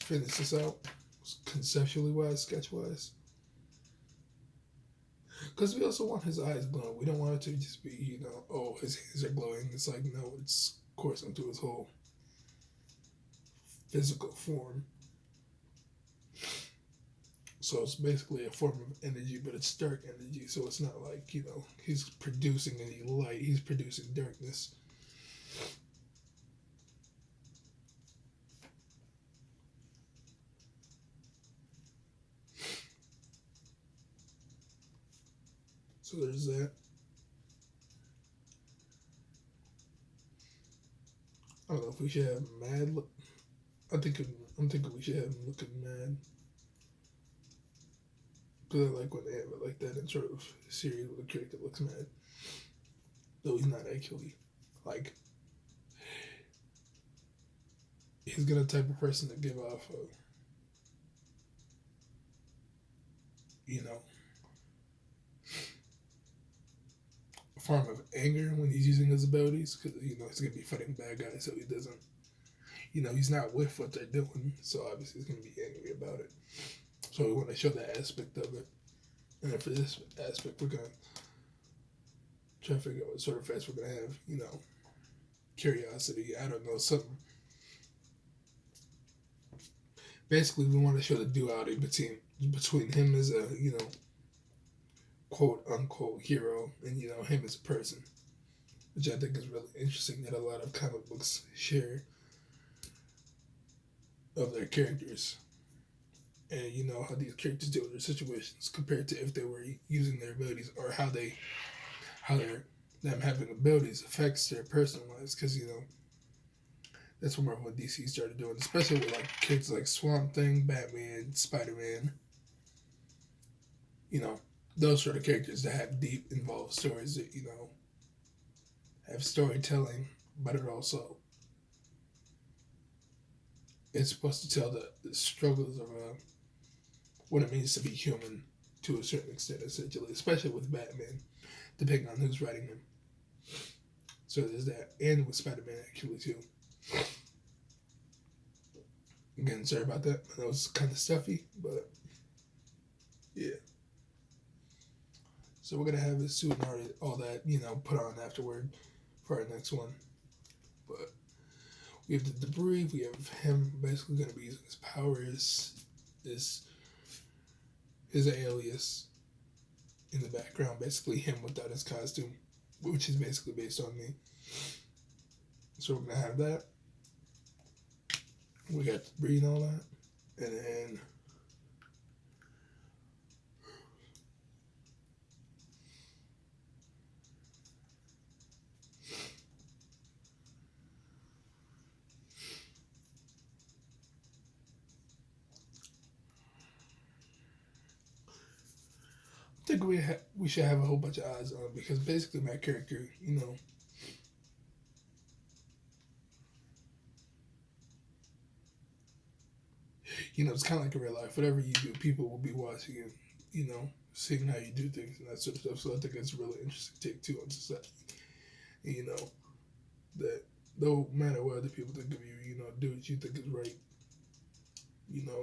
finish this out conceptually wise, sketch wise. Because we also want his eyes glowing. We don't want it to just be, oh, his hands are glowing. It's like, no, it's coursing through his whole physical form. So it's basically a form of energy, but it's dark energy. So it's not like, he's producing any light. He's producing darkness. So there's that. I don't know if we should have mad look. I'm thinking we should have him looking mad. Because I like when they have it like that in sort of series where the character looks mad. Though he's not actually. Like, he's gonna type of person to give off a form of anger when he's using his abilities. Because, he's gonna be fighting bad guys, so he doesn't. He's not with what they're doing, so obviously he's gonna be angry about it. So we want to show that aspect of it. And for this aspect, we're gonna try to figure out what sort of face we're gonna have. Curiosity. I don't know, something. Basically, we want to show the duality between him as a quote unquote hero and him as a person, which I think is really interesting that a lot of comic books share of their characters. And how these characters deal with their situations compared to if they were using their abilities, or how them having abilities affects their personal lives. Because that's what Marvel and DC started doing, especially with like characters like Swamp Thing, Batman, Spider-Man. Those sort of characters that have deep, involved stories that have storytelling, but it also it's supposed to tell the struggles of what it means to be human to a certain extent, essentially, especially with Batman, depending on who's writing him. So there's that, and with Spider-Man actually too. Again, sorry about that. That was kind of stuffy, but yeah. So we're gonna have his suit and all that, put on afterward for our next one. But we have the debris. We have him basically gonna be using his powers, his alias in the background, basically him without his costume, which is basically based on me. So we're gonna have that. We got debris and all that, and then I think we should have a whole bunch of eyes on him, because basically my character, it's kind of like in real life. Whatever you do, people will be watching you, seeing how you do things and that sort of stuff. So I think it's a really interesting take too on society. And, that no matter what other people think of you, do what you think is right.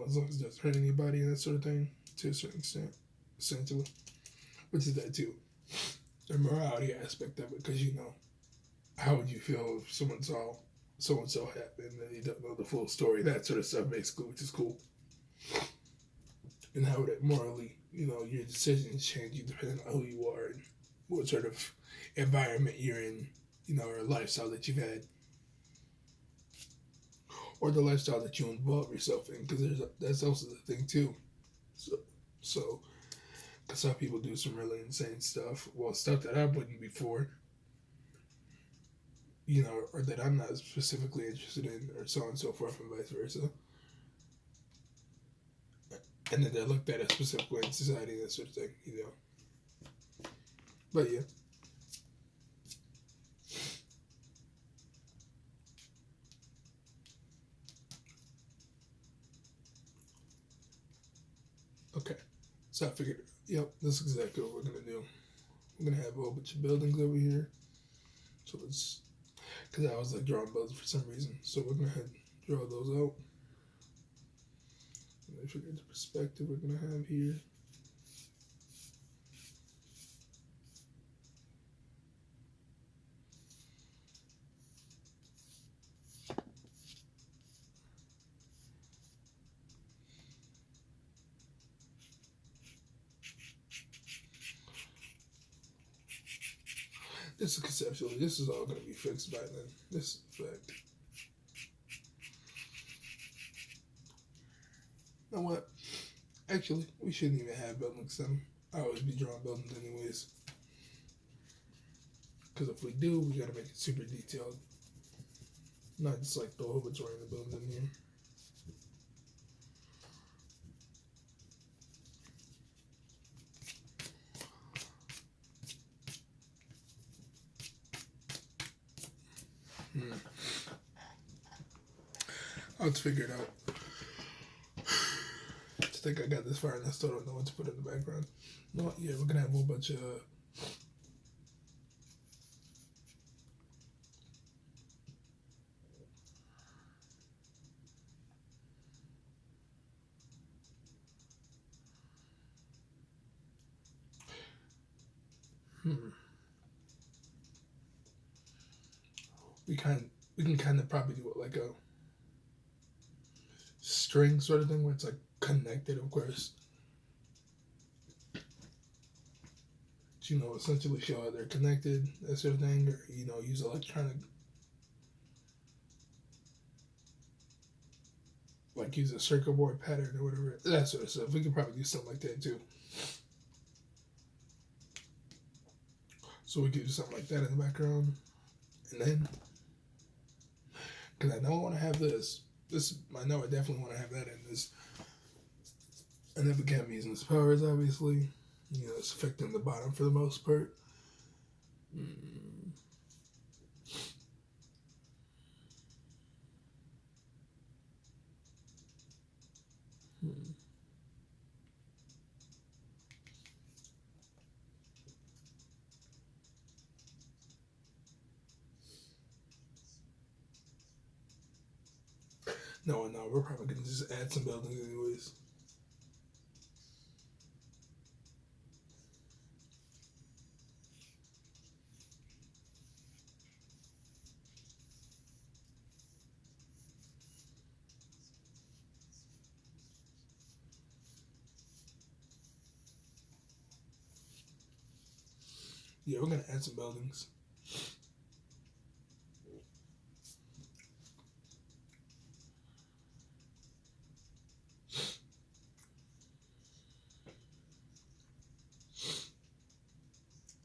As long as it doesn't hurt anybody and that sort of thing, to a certain extent, essentially. Which is that too. The morality aspect of it, because how would you feel if someone saw so and so happen and you don't know the full story, that sort of stuff, basically, which is cool. And how would it morally, your decisions change you depending on who you are and what sort of environment you're in, or lifestyle that you've had, or the lifestyle that you involve yourself in, because that's also the thing too. So because some people do some really insane stuff, well, stuff that I wouldn't before, or that I'm not specifically interested in, or so on and so forth, and vice versa. And then they're looked at as specific way in society, that sort of thing, But yeah. Okay. So I figured, yep, that's exactly what we're gonna do. We're gonna have a whole bunch of buildings over here. So let's, because I was like drawing buildings for some reason. So we're gonna draw those out. me figure the perspective we're gonna have here. This is conceptually. This is all gonna be fixed by then. This is a fact. You know what? Actually, we shouldn't even have buildings. I always be drawing buildings anyways. Because if we do, we gotta make it super detailed. Not just like the whole bunch of random buildings in here. I'll have to figure it out. I think I got this far and I still don't know what to put in the background. No, yeah, we're gonna have a whole bunch of we can kind of probably do it like a string sort of thing where it's like connected, of course. You know, essentially show how they're connected, that sort of thing, or you know, use electronic, like use a circuit board pattern or whatever, that sort of stuff. We could probably do something like that too. So we could do something like that in the background, and then, because I know I want to have this. I know I definitely want to have that in this. And then we can't be using its powers, obviously. You know, it's affecting the bottom for the most part. No, we're probably going to just add some buildings anyways. Yeah, we're going to add some buildings.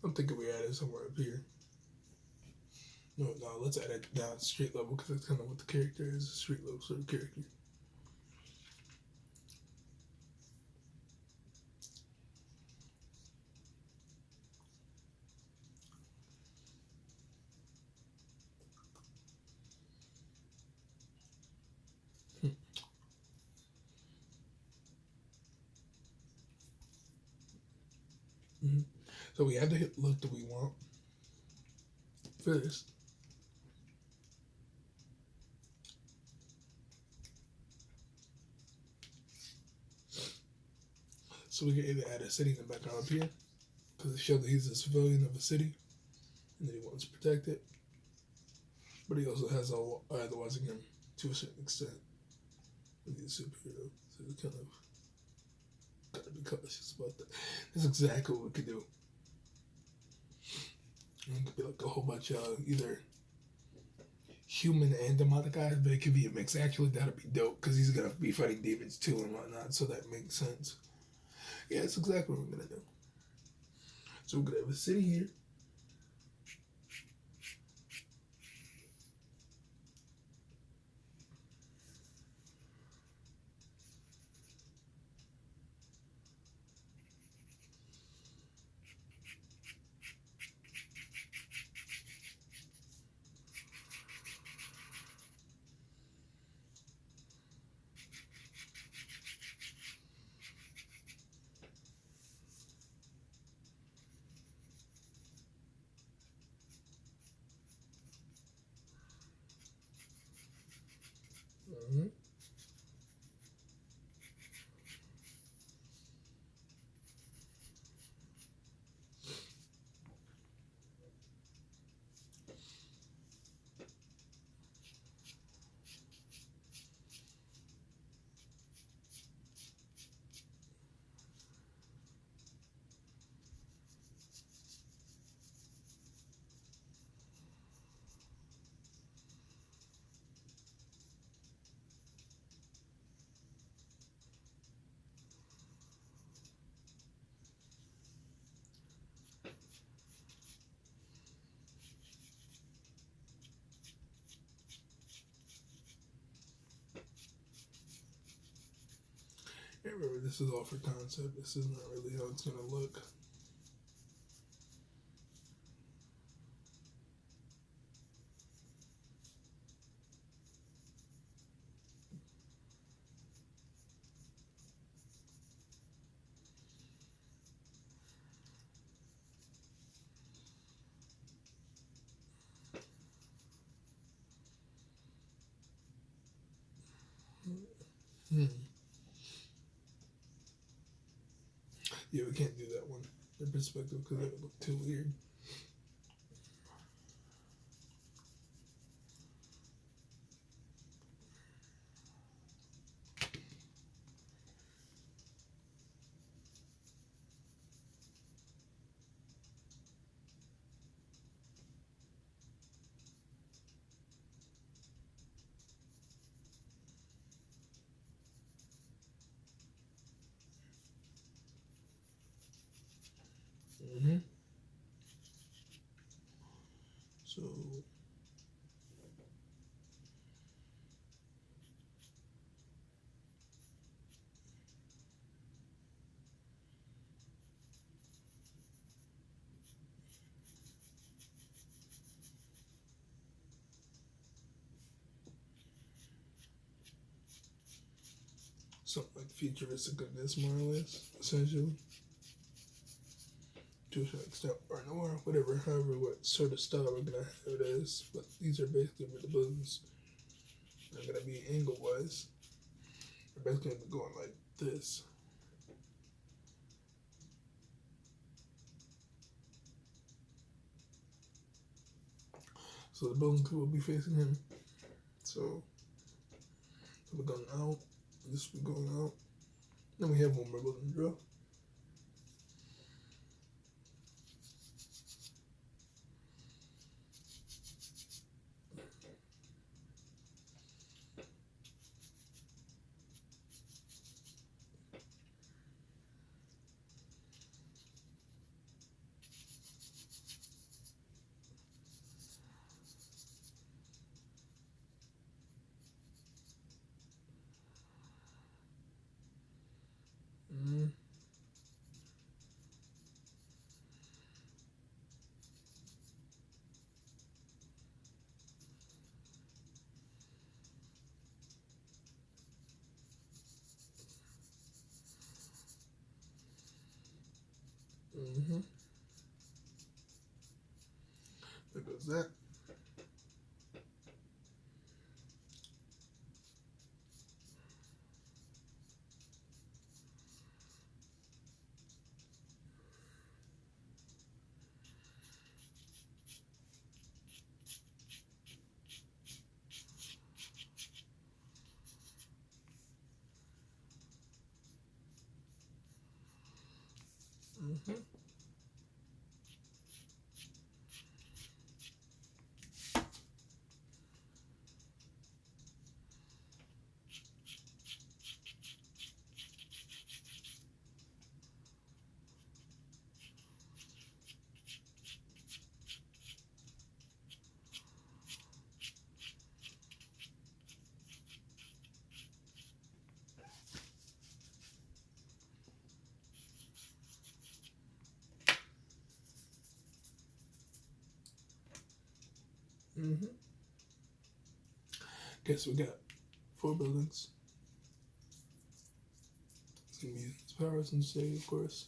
I'm thinking we add it somewhere up here. No, let's add it down street level because that's kind of what the character is, a street level sort of character. So we have the look that we want first. So we can either add a city in the background up here, because it shows that he's a civilian of a city, and that he wants to protect it. But he also has either watching him to a certain extent. He's a superhero, so we kind of gotta be cautious about that. That's exactly what we could do. And it could be like a whole bunch of either human and demonic guys, but it could be a mix. Actually, that'd be dope because he's gonna be fighting demons too and whatnot, so that makes sense. Yeah, that's exactly what we're gonna do. So we're gonna have a city here. Remember, this is all for concept. This is not really how it's gonna look. Hmm. Yeah, we can't do that one in perspective because that would look too weird. Mm-hmm. So, something like futuristic, I guess, more or less, essentially. To an extent, or noir, whatever, however, what sort of style we're gonna have it as. But these are basically where the buttons are gonna be angle wise. We're basically gonna be going like this. So the buttons will be facing him. So we're going out. This will be going out. Then we have one more button draw. Mm-hmm. Mm-hmm. There goes that. Mm-hmm. Mm-hmm. Okay, so we got 4 buildings. It's gonna be his powers and say, of course.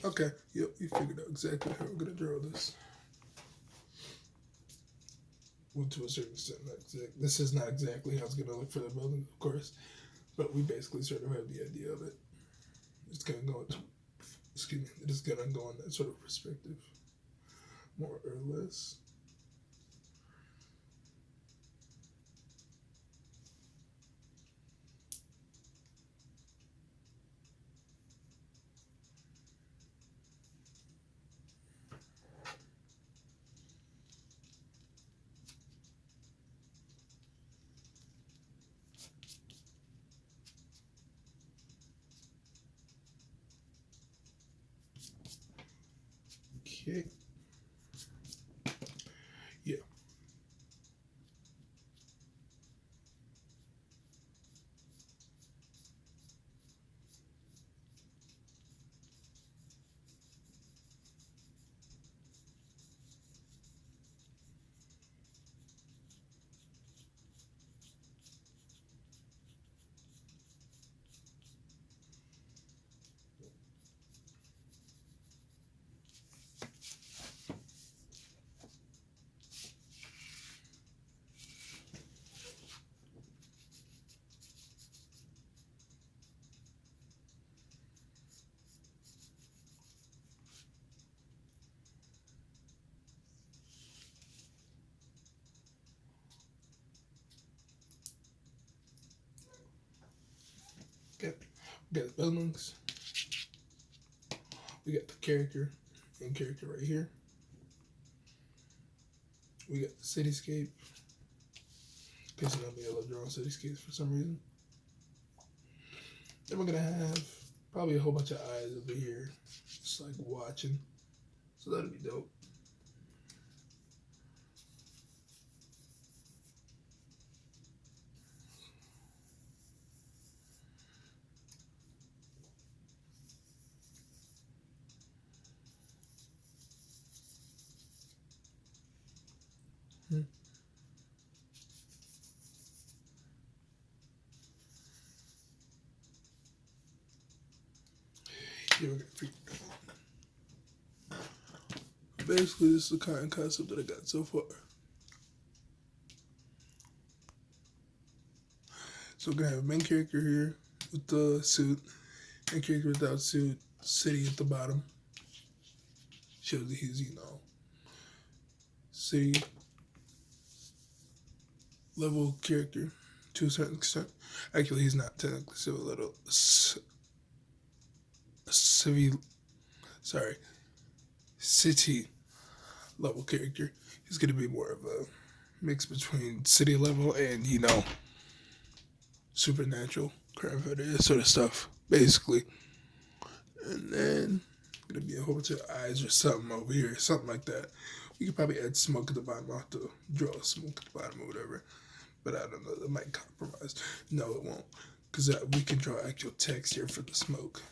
Okay, yep, you figured out exactly how we're gonna draw this. Well, to a certain extent, not exact. This is not exactly how it's gonna look for the building, of course, but we basically sort of have the idea of it. It's gonna go into, excuse me, it's gonna go in that sort of perspective, more or less. Okay. We got the buildings. We got the character and character right here. We got the cityscape. Because you know me, I love drawing cityscapes for some reason. Then we're gonna have probably a whole bunch of eyes over here, just like watching. So that'll be dope. Yeah, we're gonna figure it out. Basically, this is the kind of concept that I got so far. So we're gonna have a main character here with the suit, main character without suit, city at the bottom. Shows that he's, city level character to a certain extent. Actually, he's not technically civil level. City level character. He's gonna be more of a mix between city level and supernatural crime fighter sort of stuff, basically. And then gonna be a whole bunch of eyes or something over here, something like that. We could probably add smoke at the bottom. I'll have to draw smoke at the bottom or whatever. But I don't know, that might compromise. No, it won't. Because we can draw actual text here for the smoke.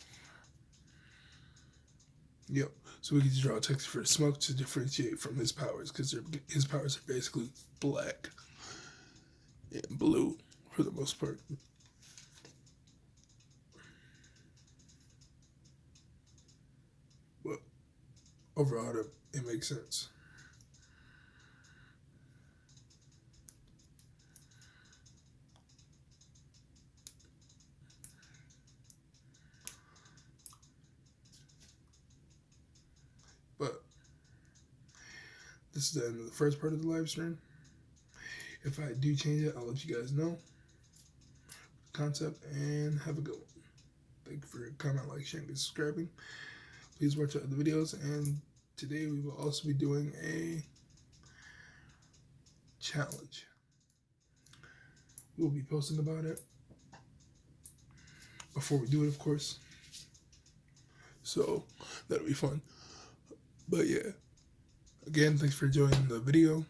Yep. So we can draw text for the smoke to differentiate from his powers. Because his powers are basically black and blue for the most part. But overall, it makes sense. But this is the end of the first part of the live stream. If I do change it, I'll let you guys know the concept, and have a good one. Thank you for your comment, like, sharing, and subscribing. Please watch our other videos, and today we will also be doing a challenge. We'll be posting about it before we do it, of course. So that'll be fun. But yeah, again, thanks for joining the video.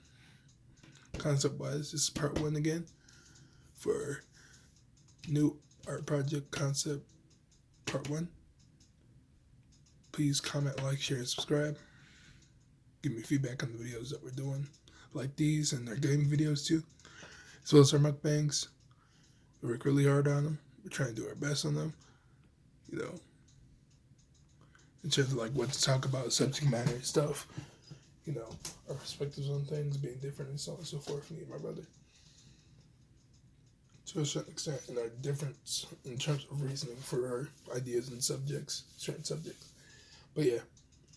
Concept-wise, this is part 1 again for new art project concept part 1. Please comment, like, share, and subscribe. Give me feedback on the videos that we're doing, like these, and our gaming videos too, as well as our mukbangs. We work really hard on them. We're trying to do our best on them, in terms of like what to talk about, subject matter and stuff. Our perspectives on things being different and so on and so forth, me and my brother. To a certain extent, in our difference in terms of reasoning for our ideas and certain subjects. But yeah,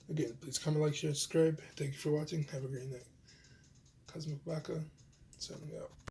again, please comment, like, share, subscribe. Thank you for watching. Have a great night. Cosmic Baka, signing out.